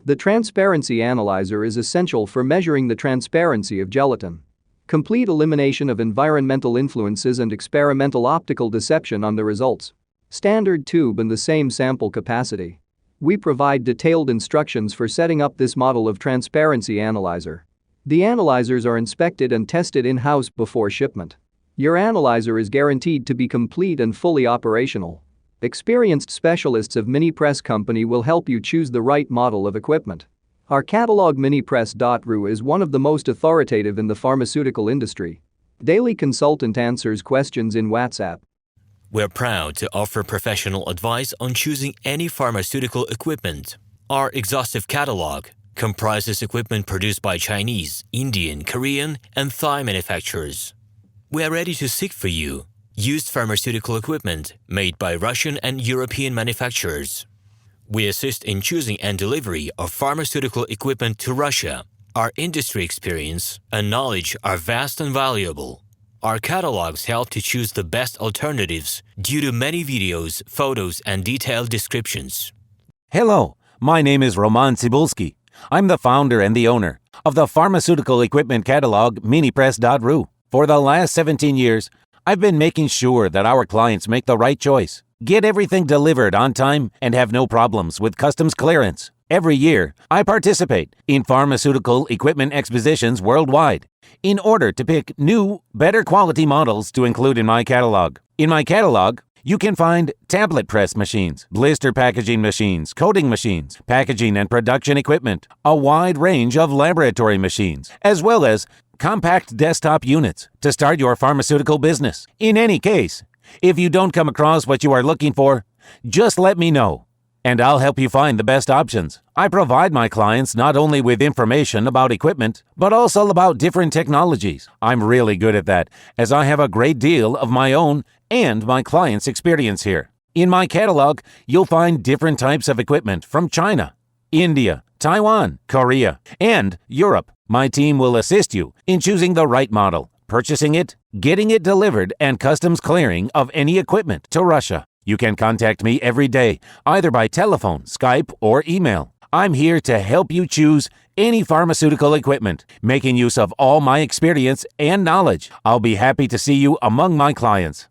The transparency analyzer is essential for measuring the transparency of gelatin. Complete elimination of environmental influences and experimental optical deception on the results. Standard tube and the same sample capacity. We provide detailed instructions for setting up this model of transparency analyzer. The analyzers are inspected and tested in-house before shipment. Your analyzer is guaranteed to be complete and fully operational. Experienced specialists of Minipress company will help you choose the right model of equipment. Our catalog Minipress.ru is one of the most authoritative in the pharmaceutical industry. Daily consultant answers questions in WhatsApp. We're proud to offer professional advice on choosing any pharmaceutical equipment. Our exhaustive catalog comprises equipment produced by Chinese, Indian, Korean, and Thai manufacturers. We are ready to seek for you used pharmaceutical equipment made by Russian and European manufacturers. We assist in choosing and delivery of pharmaceutical equipment to Russia. Our industry experience and knowledge are vast and valuable. Our catalogs help to choose the best alternatives due to many videos, photos, and detailed descriptions. Hello, my name is RomanTsibulsky. I'm the founder and the owner of the pharmaceutical equipment catalog Minipress.ru. For the last 17 years, I've been making sure that our clients make the right choice, get everything delivered on time, and have no problems with customs clearance. Every year, I participate in pharmaceutical equipment expositions worldwide in order to pick new, better quality models to include in my catalog. In my catalog, you can find tablet press machines, blister packaging machines, coating machines, packaging and production equipment, a wide range of laboratory machines, as well as compact desktop units to start your pharmaceutical business. In any case, if you don't come across what you are looking for, just let me know, and I'll help you find the best options. I provide my clients not only with information about equipment, but also about different technologies. I'm really good at that, as I have a great deal of my own and my clients' experience here. In my catalog, you'll find different types of equipment from China, India, Taiwan, Korea, and Europe. My team will assist you in choosing the right model, purchasing it, getting it delivered, and customs clearing of any equipment to Russia. You can contact me every day, either by telephone, Skype, or email. I'm here to help you choose any pharmaceutical equipment, making use of all my experience and knowledge. I'll be happy to see you among my clients.